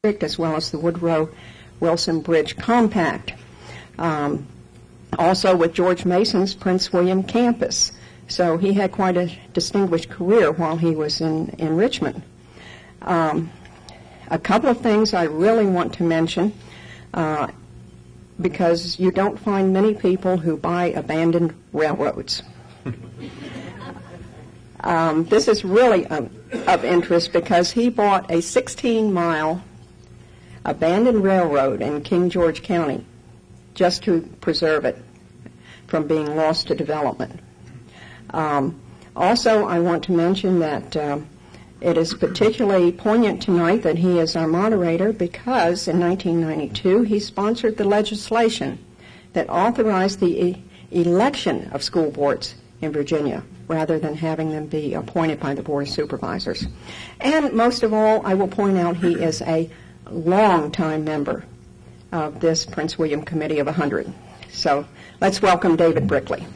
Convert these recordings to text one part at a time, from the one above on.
as well as the Woodrow-Wilson Bridge Compact. Also with George Mason's Prince William campus. So he had quite a distinguished career while he was in Richmond. A couple of things I really want to mention, because you don't find many people who buy abandoned railroads. This is really of interest because he bought a 16-mile abandoned railroad in King George County just to preserve it from being lost to development. Also, I want to mention that it is particularly poignant tonight that he is our moderator because in 1992 he sponsored the legislation that authorized the election of school boards in Virginia rather than having them be appointed by the Board of Supervisors. And most of all, I will point out he is a long-time member of this Prince William Committee of 100. So let's welcome David Brickley.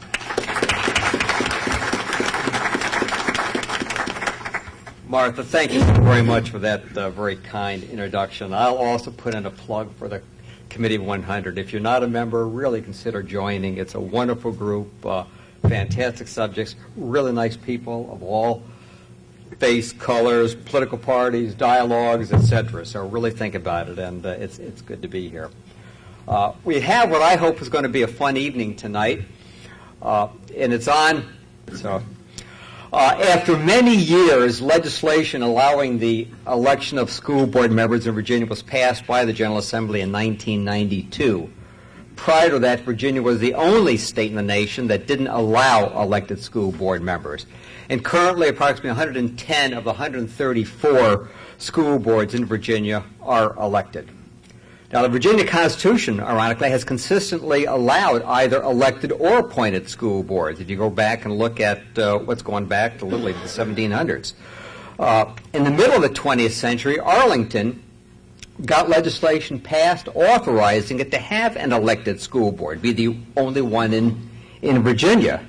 Martha, thank you very much for that very kind introduction. I'll also put in a plug for the Committee of 100. If you're not a member, really consider joining. It's a wonderful group, fantastic subjects, really nice people of all faiths, colors, political parties, dialogues, etc. So really think about it, and it's good to be here. We have what I hope is going to be a fun evening tonight, and it's on. After many years, legislation allowing the election of school board members in Virginia was passed by the General Assembly in 1992. Prior to that, Virginia was the only state in the nation that didn't allow elected school board members. And currently, approximately 110 of the 134 school boards in Virginia are elected. Now, the Virginia Constitution, ironically, has consistently allowed either elected or appointed school boards. If you go back and look at what's going back to literally the 1700s. In the middle of the 20th century, Arlington got legislation passed authorizing it to have an elected school board, be the only one in Virginia.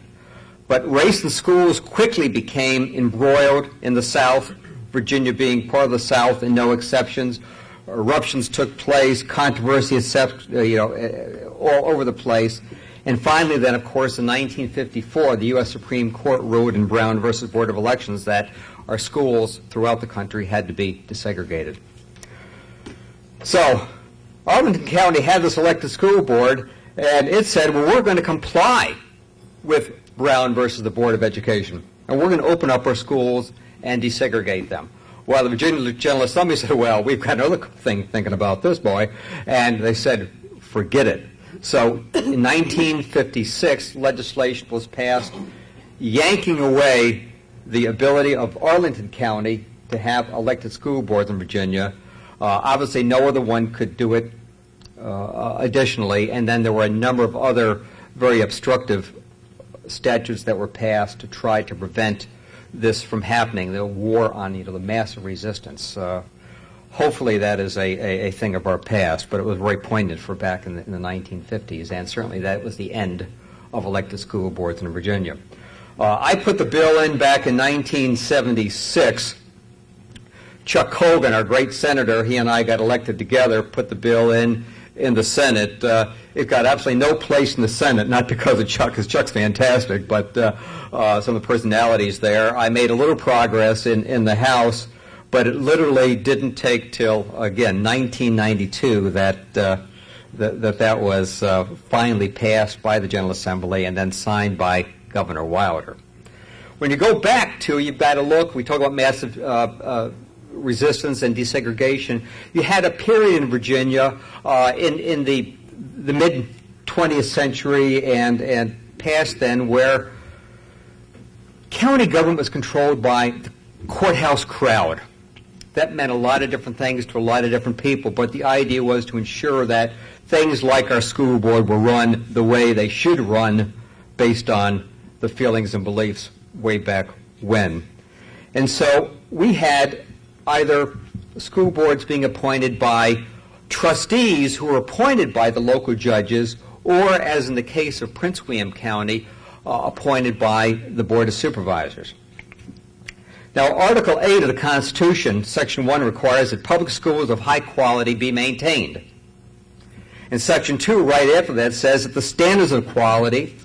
But race and schools quickly became embroiled in the South, Virginia being part of the South and no exceptions. Eruptions took place, controversy, all over the place. And finally, then, of course, in 1954, the U.S. Supreme Court ruled in Brown versus Board of Elections that our schools throughout the country had to be desegregated. So Arlington County had this elected school board, and it said, well, we're going to comply with Brown versus the Board of Education, and we're going to open up our schools and desegregate them. Well, the Virginia General Assembly said, well, we've got another thing thinking about this, boy. And they said, forget it. So in 1956, legislation was passed yanking away the ability of Arlington County to have elected school boards in Virginia. Obviously, no other one could do it additionally. And then there were a number of other very obstructive statutes that were passed to try to prevent this from happening, the war on the massive resistance. Hopefully that is a thing of our past, but it was very poignant for back in the 1950s, and certainly that was the end of elected school boards in Virginia. I put the bill in back in 1976. Chuck Hogan, our great senator, he and I got elected together, put the bill in the Senate. It got absolutely no place in the Senate, not because of Chuck, because Chuck's fantastic, but some of the personalities there. I made a little progress in the House, but it literally didn't take till, again, 1992 that was finally passed by the General Assembly and then signed by Governor Wilder. When you go back to, you've got to look, we talk about massive resistance and desegregation. You had a period in Virginia in the mid-20th century and past then where county government was controlled by the courthouse crowd. That meant a lot of different things to a lot of different people, but the idea was to ensure that things like our school board were run the way they should run based on the feelings and beliefs way back when. And so we had either school boards being appointed by trustees who were appointed by the local judges, or, as in the case of Prince William County, appointed by the Board of Supervisors. Now, Article 8 of the Constitution, Section 1, requires that public schools of high quality be maintained. And Section 2, right after that, says that the standards of quality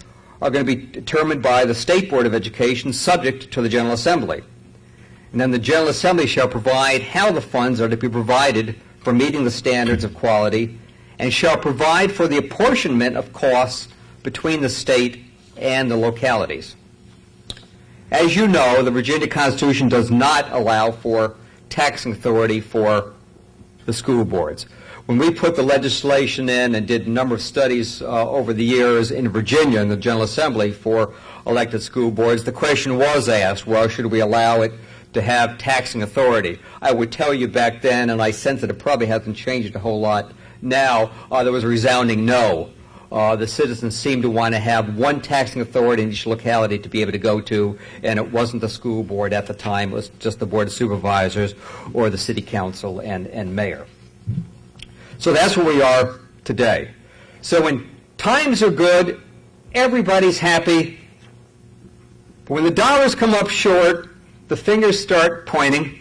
are going to be determined by the State Board of Education, subject to the General Assembly. And then the General Assembly shall provide how the funds are to be provided for meeting the standards of quality, and shall provide for the apportionment of costs between the state and the localities. As you know, the Virginia Constitution does not allow for taxing authority for the school boards. When we put the legislation in and did a number of studies over the years in Virginia in the General Assembly for elected school boards, the question was asked, well, should we allow it to have taxing authority? I would tell you back then, and I sense that it probably hasn't changed a whole lot now, there was a resounding no. The citizens seemed to want to have one taxing authority in each locality to be able to go to, and it wasn't the school board at the time. It was just the Board of Supervisors or the City Council and Mayor. So that's where we are today. So when times are good, everybody's happy. But when the dollars come up short, the fingers start pointing.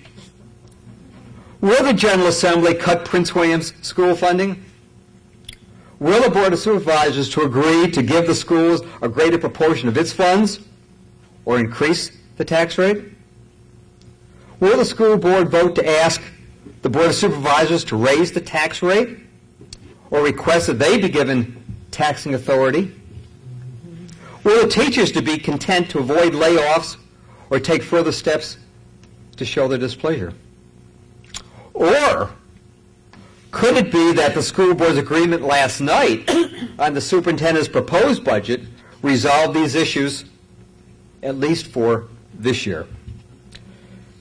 Will the General Assembly cut Prince William's school funding? Will the Board of Supervisors to agree to give the schools a greater proportion of its funds or increase the tax rate? Will the school board vote to ask the Board of Supervisors to raise the tax rate or request that they be given taxing authority? Will the teachers to be content to avoid layoffs or take further steps to show their displeasure? Or could it be that the school board's agreement last night on the superintendent's proposed budget resolved these issues, at least for this year?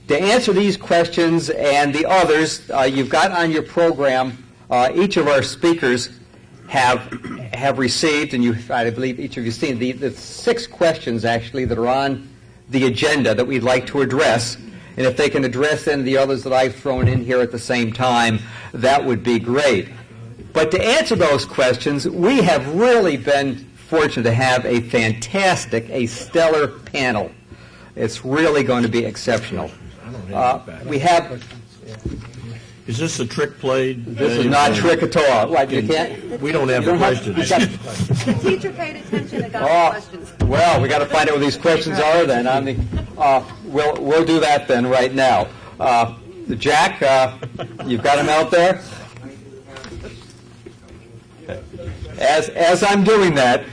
To answer these questions and the others, you've got on your program, each of our speakers have received, and I believe each of you have seen, the 6 questions actually that are on the agenda that we'd like to address. And if they can address any of the others that I've thrown in here at the same time, that would be great. But to answer those questions, we have really been fortunate to have a fantastic, a stellar panel. It's really going to be exceptional. We have... Is this a trick played? This is not trick at all. What, you can't? We don't have the questions. The teacher paid attention and got the questions. Well, we got to find out what these questions are then. We'll do that then right now. Jack, you've got them out there? As I'm doing that,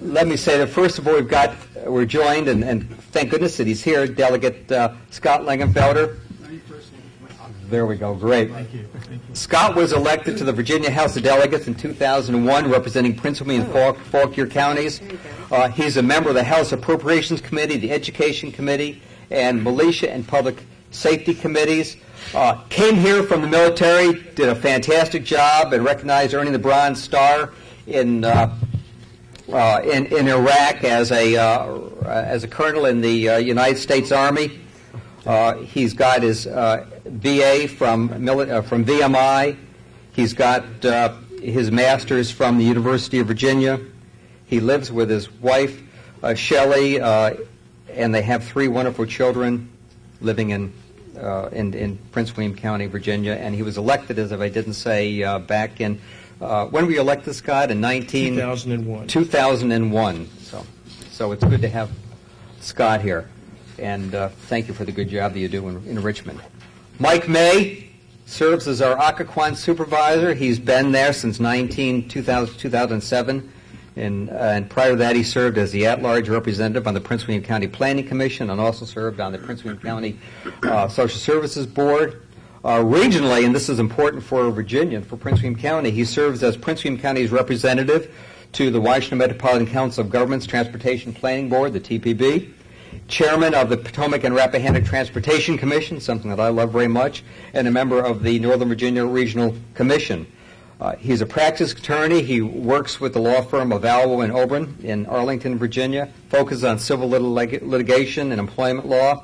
let me say that first of all, we're joined, and thank goodness that he's here, Delegate Scott Langenfelder. There we go, great. Thank you. Scott was elected to the Virginia House of Delegates in 2001, representing Prince William and Fauquier counties. He's a member of the House Appropriations Committee, the Education Committee, and Militia and Public Safety Committees. Came here from the military, did a fantastic job, and recognized earning the Bronze Star in Iraq as a colonel in the United States Army. He's got his BA from VMI. He's got his master's from the University of Virginia. He lives with his wife, Shelley, and they have 3 wonderful children living in Prince William County, Virginia. And he was elected, as if I didn't say, back in when were you elected, Scott? In 2001. 2001. So it's good to have Scott here. And thank you for the good job that you do in Richmond. Mike May serves as our Occoquan supervisor. He's been there since 2007. And prior to that, he served as the at-large representative on the Prince William County Planning Commission and also served on the Prince William County Social Services Board. Regionally, and this is important for Virginia and for Prince William County, he serves as Prince William County's representative to the Washington Metropolitan Council of Governments Transportation Planning Board, the TPB, chairman of the Potomac and Rappahannock Transportation Commission, something that I love very much, and a member of the Northern Virginia Regional Commission. He's a practice attorney. He works with the law firm of Alwo and Oberon in Arlington, Virginia, focuses on civil litigation and employment law.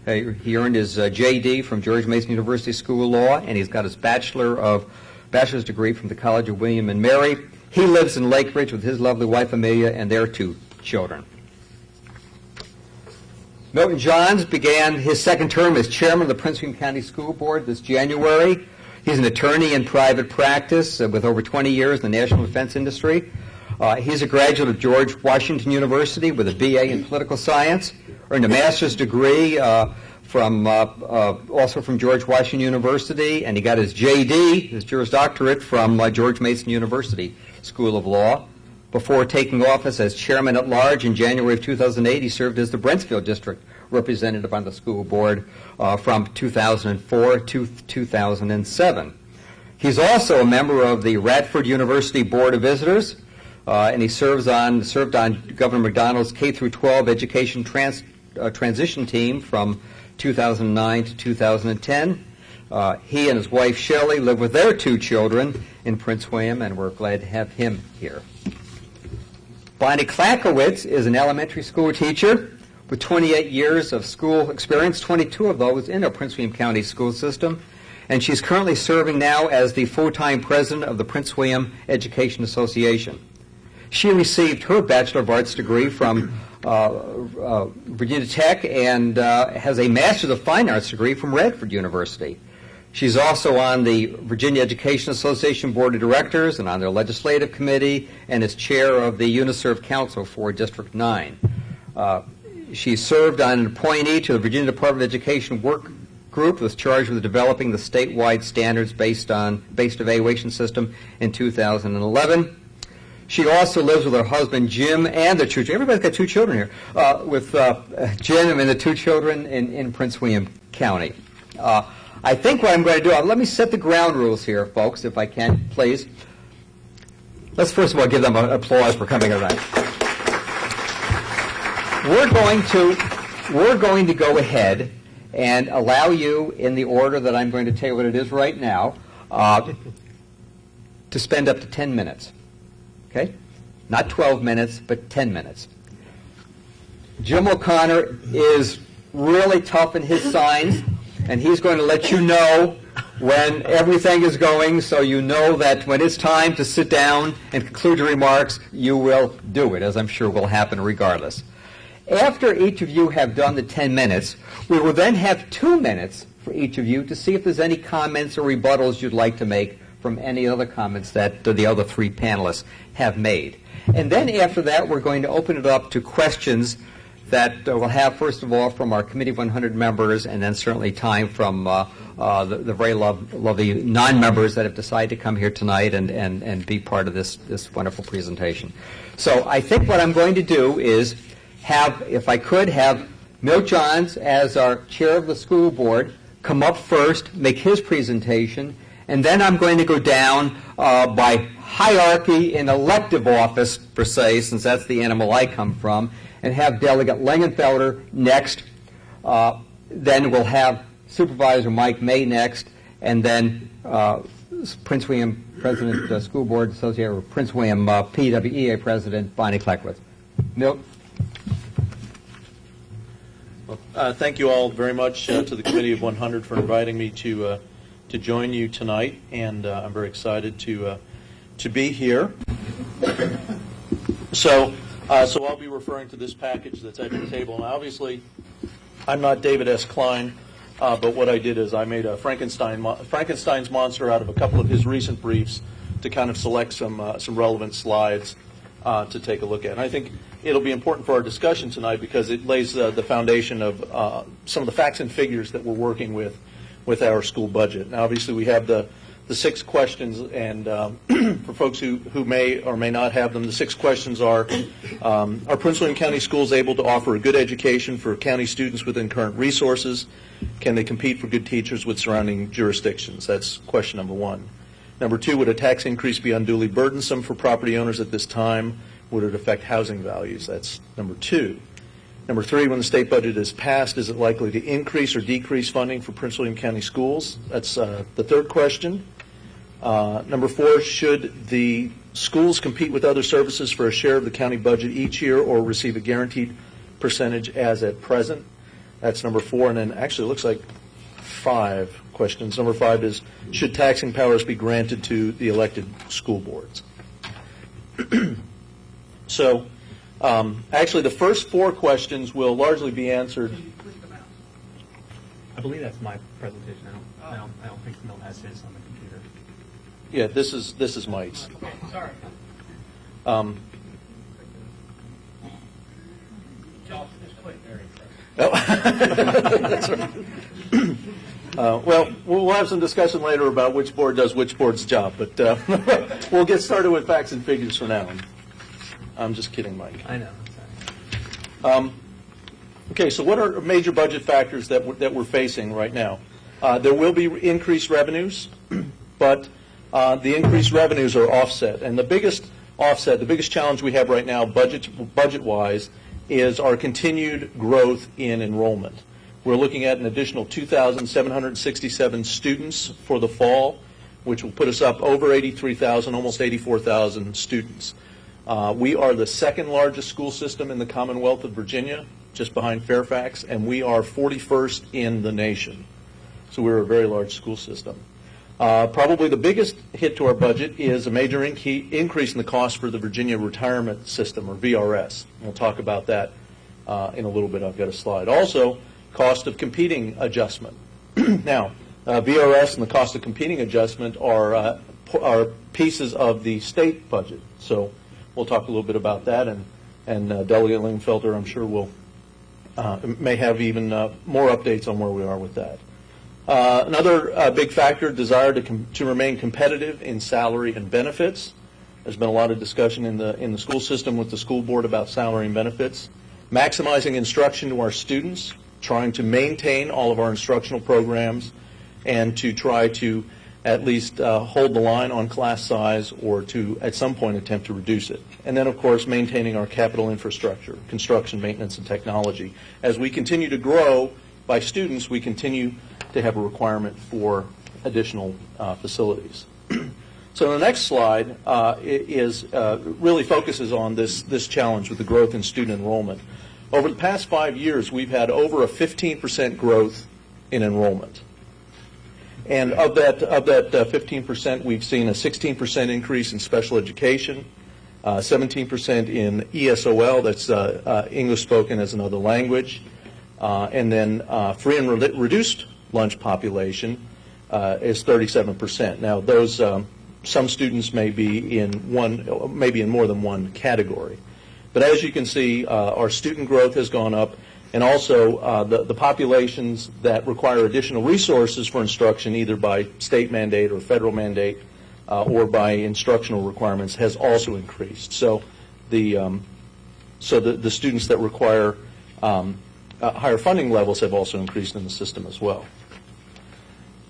He earned his J.D. from George Mason University School of Law, and he's got his bachelor's degree from the College of William and Mary. He lives in Lake Ridge with his lovely wife, Amelia, and their 2 children. Milton Johns began his second term as chairman of the Prince William County School Board this January. He's an attorney in private practice with over 20 years in the national defense industry. He's a graduate of George Washington University with a BA in political science, earned a master's degree also from George Washington University, and he got his JD, his Juris Doctorate, from George Mason University School of Law. Before taking office as chairman at large in January of 2008, he served as the Brentsville District representative on the school board from 2004 to 2007. He's also a member of the Radford University Board of Visitors, and he served on Governor McDonald's K-12 education transition team from 2009 to 2010. He and his wife Shelley live with their 2 children in Prince William, and we're glad to have him here. Bonnie Klakowitz is an elementary school teacher with 28 years of school experience, 22 of those in the Prince William County school system, and she's currently serving now as the full-time president of the Prince William Education Association. She received her Bachelor of Arts degree from Virginia Tech and has a Master's of Fine Arts degree from Radford University. She's also on the Virginia Education Association Board of Directors and on their legislative committee, and is chair of the UNISERV Council for District 9. She served on an appointee to the Virginia Department of Education work group that was charged with developing the statewide standards-based evaluation system in 2011. She also lives with her husband, Jim, and their 2 children. Everybody's got 2 children here, with Jim and the 2 children in Prince William County. I think what I'm going to do, let me set the ground rules here, folks, if I can, please. Let's first of all give them an applause for coming around. We're going to go ahead and allow you, in the order that I'm going to tell you what it is right now, to spend up to 10 minutes. Okay? Not 12 minutes, but 10 minutes. Jim O'Connor is really tough in his signs, and he's going to let you know when everything is going, so you know that when it's time to sit down and conclude your remarks, you will do it, as I'm sure will happen regardless. After each of you have done the 10 minutes, we will then have 2 minutes for each of you to see if there's any comments or rebuttals you'd like to make from any other comments that the other 3 panelists have made. And then after that, we're going to open it up to questions that we'll have, first of all, from our Committee of 100 members, and then certainly time from the very lovely non-members that have decided to come here tonight and be part of this wonderful presentation. So I think what I'm going to do is have, if I could, have Milt Johns, as our chair of the school board, come up first, make his presentation, and then I'm going to go down by hierarchy in elective office, per se, since that's the animal I come from, and have Delegate Langenfelder next. Then we'll have Supervisor Mike May next, and then Prince William President School Board Associated with Prince William PWEA President Bonnie Klakowitz. Milt? Well, thank you all very much to the Committee of 100 for inviting me to join you tonight, and I'm very excited to be here. So I'll be referring to this package that's at your table. And obviously, I'm not David S. Klein, but what I did is I made a Frankenstein's monster out of a couple of his recent briefs to kind of select some relevant slides to take a look at. And I think it'll be important for our discussion tonight because it lays the foundation of some of the facts and figures that we're working with our school budget. Now, obviously, we have the 6 questions, and for folks who may or may not have them, the 6 questions are Prince William County schools able to offer a good education for county students within current resources? Can they compete for good teachers with surrounding jurisdictions? That's question number 1. Number 2, would a tax increase be unduly burdensome for property owners at this time? Would it affect housing values? That's number 2. Number 3, when the state budget is passed, is it likely to increase or decrease funding for Prince William County schools? That's the 3rd question. Number 4, should the schools compete with other services for a share of the county budget each year or receive a guaranteed percentage as at present? That's number 4. And then actually it looks like 5 questions. Number 5 is, should taxing powers be granted to the elected school boards? So Actually, the first 4 questions will largely be answered. I believe that's my presentation. I don't think Mill has his on the computer. Yeah, this is Mike's. Okay, sorry. That's right. Well, we'll have some discussion later about which board does which board's job, but we'll get started with facts and figures for now. I'm just kidding, Mike. I know. Sorry. Okay, so what are major budget factors that we're facing right now? There will be increased revenues, but the increased revenues are offset. And the biggest offset, the biggest challenge we have right now budget-wise is our continued growth in enrollment. We're looking at an additional 2,767 students for the fall, which will put us up over 83,000, almost 84,000 students. We are the second largest school system in the Commonwealth of Virginia, just behind Fairfax, and we are 41st in the nation. So we're a very large school system. Probably the biggest hit to our budget is a major increase in the cost for the Virginia Retirement System, or VRS. We'll talk about that in a little bit. I've got a slide. Also, cost of competing adjustment. Now, VRS and the cost of competing adjustment are pieces of the state budget. So we'll talk a little bit about that, and Delegate Lingfelter, I'm sure, may have even more updates on where we are with that. Another big factor, desire to remain competitive in salary and benefits. There's been a lot of discussion in the school system with the school board about salary and benefits. Maximizing instruction to our students, trying to maintain all of our instructional programs, and to try to at least hold the line on class size, or to at some point attempt to reduce it. And then, of course, maintaining our capital infrastructure, construction, maintenance, and technology. As we continue to grow by students, we continue to have a requirement for additional facilities. So the next slide really focuses on this challenge with the growth in student enrollment. Over the past 5 years, we've had over a 15% growth in enrollment. And of that 15%, we've seen a 16% increase in special education, 17% in ESOL, that's English spoken as another language, and then free and reduced lunch population is 37%. Now, those some students may be in more than one category. But as you can see, our student growth has gone up, and also the populations that require additional resources for instruction, either by state mandate or federal mandate, or by instructional requirements, has also increased. So the students that require higher funding levels have also increased in the system as well.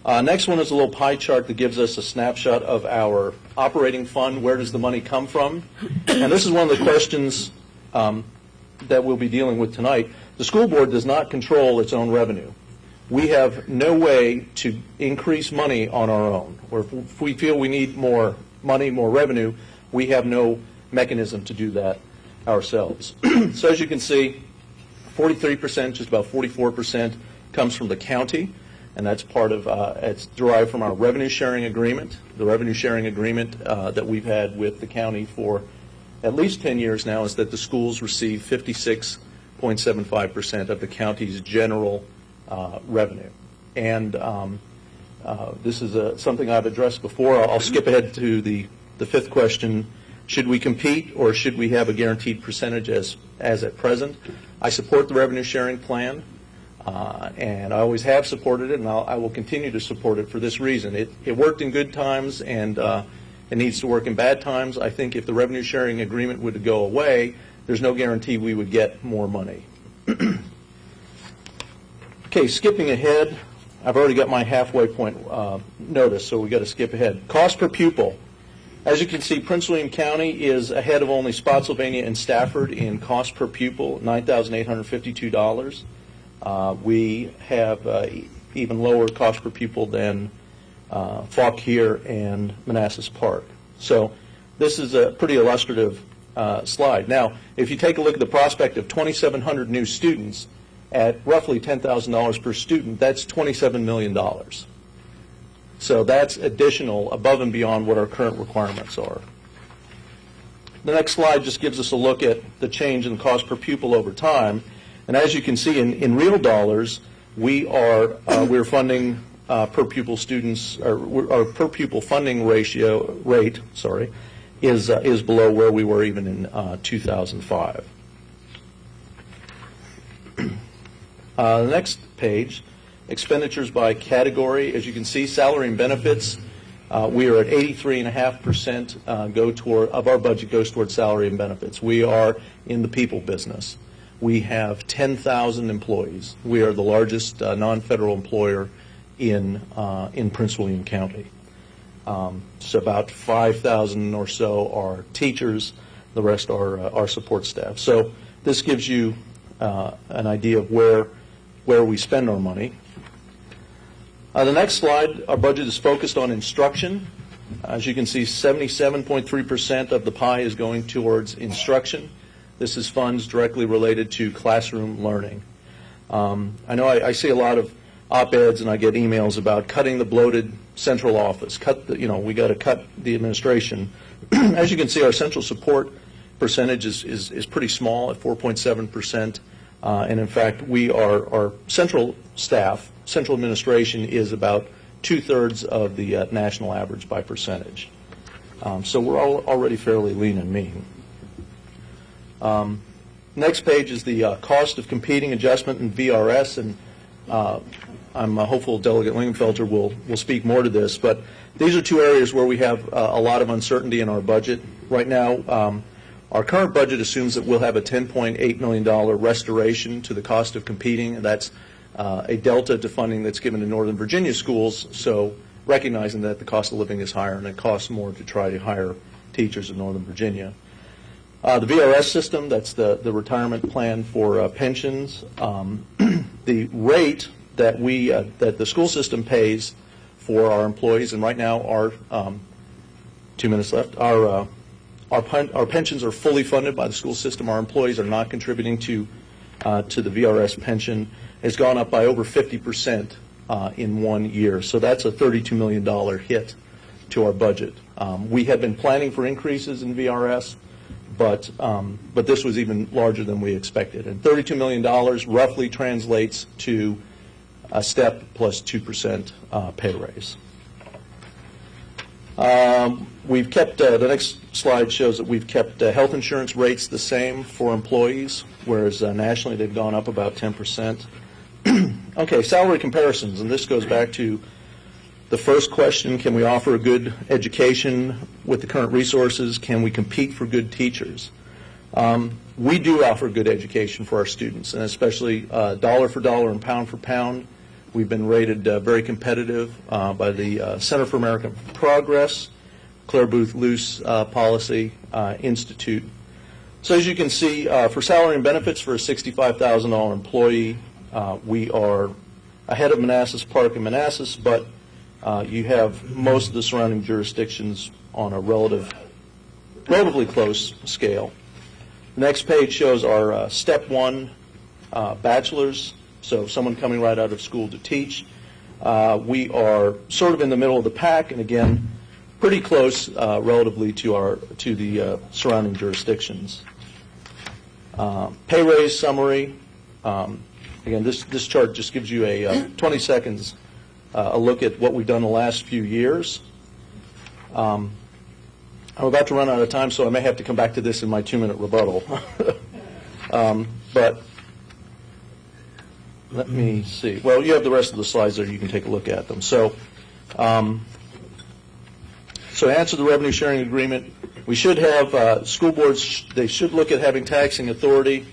Next one is a little pie chart that gives us a snapshot of our operating fund. Where does the money come from? And this is one of the questions that we'll be dealing with tonight. The school board does not control its own revenue. We have no way to increase money on our own. Or if we feel we need more money, more revenue, we have no mechanism to do that ourselves. So as you can see, 43%, just about 44%, comes from the county. And that's part of, it's derived from our revenue sharing agreement, the revenue sharing agreement that we've had with the county for at least 10 years now, is that the schools receive 56.75% of the county's general revenue. And this is something I've addressed before. I'll skip ahead to the fifth question. Should we compete, or should we have a guaranteed percentage as at present? I support the revenue sharing plan. And I always have supported it, and I will continue to support it for this reason. It worked in good times, and it needs to work in bad times. I think if the revenue sharing agreement would go away, there's no guarantee we would get more money. Okay, skipping ahead. I've already got my halfway point notice, so we've got to skip ahead. Cost per pupil. As you can see, Prince William County is ahead of only Spotsylvania and Stafford in cost per pupil, $9,852. We have even lower cost per pupil than Fauquier and Manassas Park. So this is a pretty illustrative slide. Now, if you take a look at the prospect of 2,700 new students at roughly $10,000 per student, that's $27 million. So that's additional, above and beyond what our current requirements are. The next slide just gives us a look at the change in cost per pupil over time. And as you can see, in real dollars, we're funding per pupil students, or our per pupil funding rate is below where we were even in 2005. The next page, expenditures by category. As you can see, salary and benefits, we are at 83.5% of our budget goes towards salary and benefits. We are in the people business. We have 10,000 employees. We are the largest non-federal employer in Prince William County. So about 5,000 or so are teachers. The rest are our support staff. So this gives you an idea of where we spend our money. The next slide, our budget is focused on instruction. As you can see, 77.3% of the pie is going towards instruction. This is funds directly related to classroom learning. I know I see a lot of op-eds and I get emails about cutting the bloated central office. We got to cut the administration. As you can see, our central support percentage is pretty small at 4.7%. And in fact, our central staff, central administration, is about 2/3 of the national average by percentage. So we're already fairly lean and mean. Next page is the cost of competing adjustment in VRS, and I'm hopeful Delegate Lingenfelter will speak more to this, but these are two areas where we have a lot of uncertainty in our budget. Right now, our current budget assumes that we'll have a $10.8 million restoration to the cost of competing, and that's a delta to funding that's given to Northern Virginia schools, so recognizing that the cost of living is higher and it costs more to try to hire teachers in Northern Virginia. The VRS system, that's the retirement plan for pensions. The rate that that the school system pays for our employees, and right now our 2 minutes left, our pensions are fully funded by the school system. Our employees are not contributing to the VRS pension. Has gone up by over 50% in 1 year. So that's a $32 million hit to our budget. We had been planning for increases in VRS, but this was even larger than we expected. And $32 million roughly translates to a step plus 2% pay raise. We've kept, the next slide shows that we've kept health insurance rates the same for employees, whereas nationally they've gone up about 10%. Okay, salary comparisons, and this goes back to the first question: can we offer a good education with the current resources? Can we compete for good teachers? We do offer good education for our students, and especially dollar for dollar and pound for pound. We've been rated very competitive by the Center for American Progress, Claire Booth Luce Policy Institute. So as you can see, for salary and benefits for a $65,000 employee, we are ahead of Manassas Park and Manassas, but you have most of the surrounding jurisdictions on a relatively close scale. The next page shows our Step 1 bachelors, so someone coming right out of school to teach. We are sort of in the middle of the pack, and again, pretty close relatively to the surrounding jurisdictions. Pay raise summary. Again, this chart just gives you a 20 seconds a look at what we've done the last few years. I'm about to run out of time, so I may have to come back to this in my 2-minute rebuttal. But let me see. Well, you have the rest of the slides there. You can take a look at them. So to answer the revenue sharing agreement, we should have school boards, they should look at having taxing authority.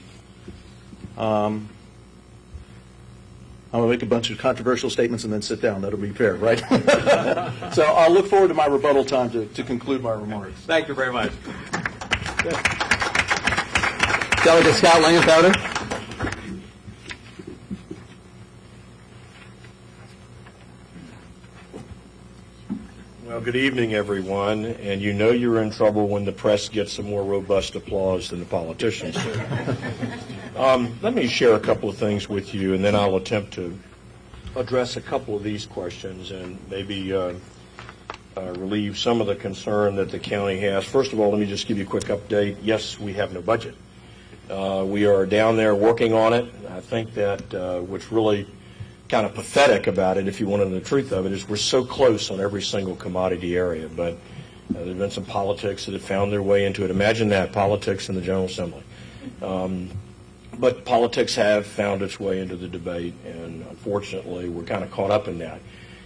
I'm going to make a bunch of controversial statements and then sit down. That'll be fair, right? So I'll look forward to my rebuttal time to conclude my remarks. Thank you very much. Delegate Scott Lingenfelter. Well, good evening, everyone. And you know you're in trouble when the press gets some more robust applause than the politicians do. Let me share a couple of things with you, and then I'll attempt to address a couple of these questions and maybe relieve some of the concern that the county has. First of all, let me just give you a quick update. Yes, we have no budget. We are down there working on it. I think that what's really kind of pathetic about it, if you want to know the truth of it, is we're so close on every single commodity area. But there have been some politics that have found their way into it. Imagine that, politics in the General Assembly. But politics have found its way into the debate, and unfortunately, we're kind of caught up in that.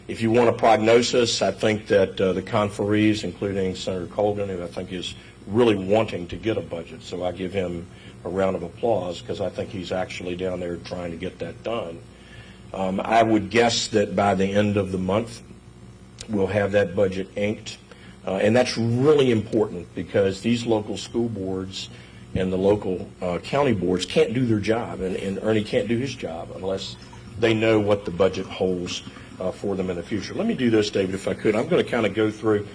If you want a prognosis, I think that the conferees, including Senator Colgan, who I think is really wanting to get a budget, so I give him a round of applause because I think he's actually down there trying to get that done. I would guess that by the end of the month, we'll have that budget inked, and that's really important because these local school boards and the local county boards can't do their job, and Ernie can't do his job unless they know what the budget holds for them in the future. Let me do this, David, if I could. I'm going to kind of go through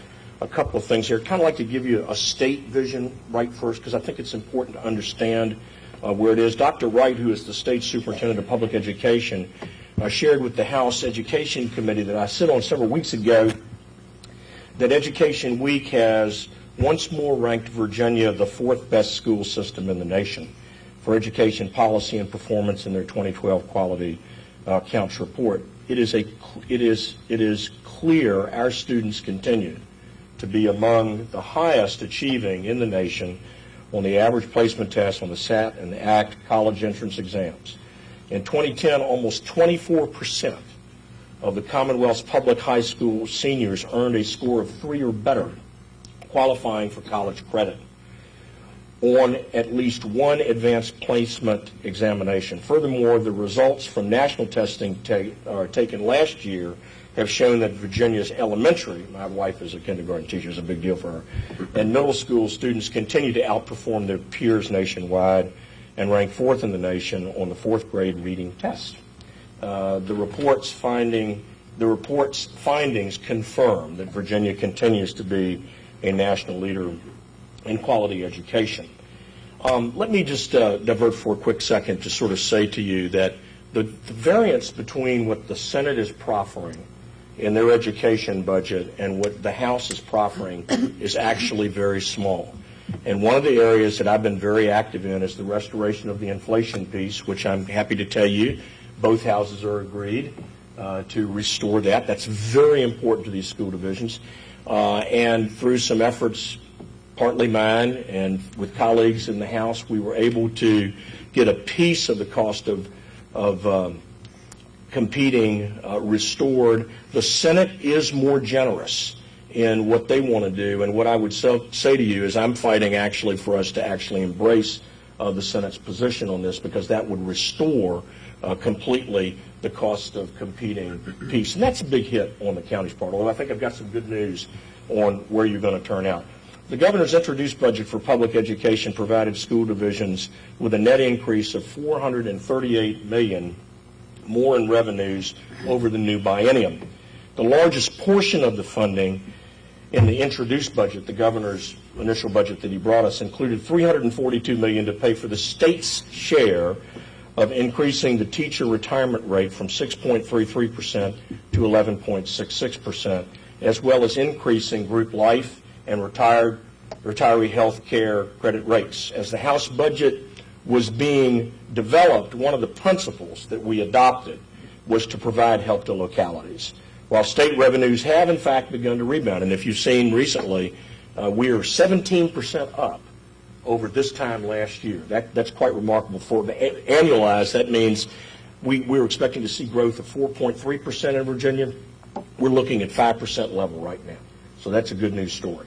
a couple of things here. I'd kind of like to give you a state vision right first because I think it's important to understand where it is. Dr. Wright, who is the state superintendent of public education, shared with the House Education Committee that I sit on several weeks ago that Education Week has once more ranked Virginia the fourth best school system in the nation for education policy and performance in their 2012 Quality Counts report. It is clear our students continue to be among the highest achieving in the nation on the average placement test on the SAT and the ACT college entrance exams. In 2010, almost 24% of the Commonwealth's public high school seniors earned a score of 3 or better, qualifying for college credit on at least one advanced placement examination. Furthermore, the results from national testing taken last year have shown that Virginia's elementary, my wife is a kindergarten teacher, it's a big deal for her, and middle school students continue to outperform their peers nationwide and rank fourth in the nation on the fourth grade reading test. The report's findings confirm that Virginia continues to be a national leader in quality education. Let me just divert for a quick second to sort of say to you that the variance between what the Senate is proffering in their education budget and what the House is proffering is actually very small. And one of the areas that I've been very active in is the restoration of the inflation piece, which I'm happy to tell you both houses are agreed to restore that. That's very important to these school divisions. And through some efforts, partly mine and with colleagues in the House, we were able to get a piece of the cost of competing restored. The Senate is more generous in what they want to do, and what I would say to you is I'm fighting actually for us to actually embrace the Senate's position on this because that would restore completely the cost of competing piece. And that's a big hit on the county's part, although I think I've got some good news on where you're going to turn out. The governor's introduced budget for public education provided school divisions with a net increase of $438 million more in revenues over the new biennium. The largest portion of the funding in the introduced budget, the governor's initial budget that he brought us, included $342 million to pay for the state's share of increasing the teacher retirement rate from 6.33% to 11.66%, as well as increasing group life and retiree health care credit rates. As the House budget was being developed, one of the principles that we adopted was to provide help to localities. While state revenues have, in fact, begun to rebound, and if you've seen recently, we are 17% up over this time last year. That's quite remarkable. For annualized, that means we're expecting to see growth of 4.3% in Virginia. We're looking at 5% level right now. So that's a good news story.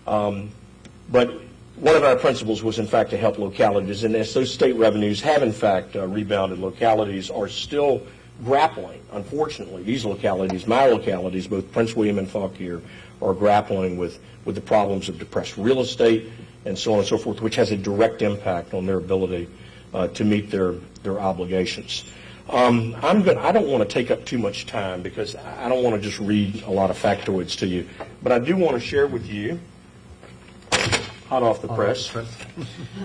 But one of our principles was, in fact, to help localities. And as those state revenues have, in fact, rebounded, localities are still grappling. Unfortunately, these localities, my localities, both Prince William and Fauquier, are grappling with the problems of depressed real estate and so on and so forth, which has a direct impact on their ability to meet their obligations. I don't want to take up too much time because I don't want to just read a lot of factoids to you, but I do want to share with you, hot off the press,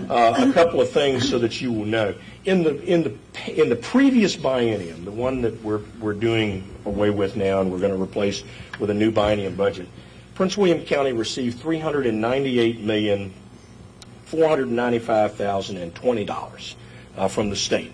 a couple of things so that you will know. In the previous biennium, the one that we're doing away with now and we're going to replace with a new biennium budget, Prince William County received $398,495,020 from the state.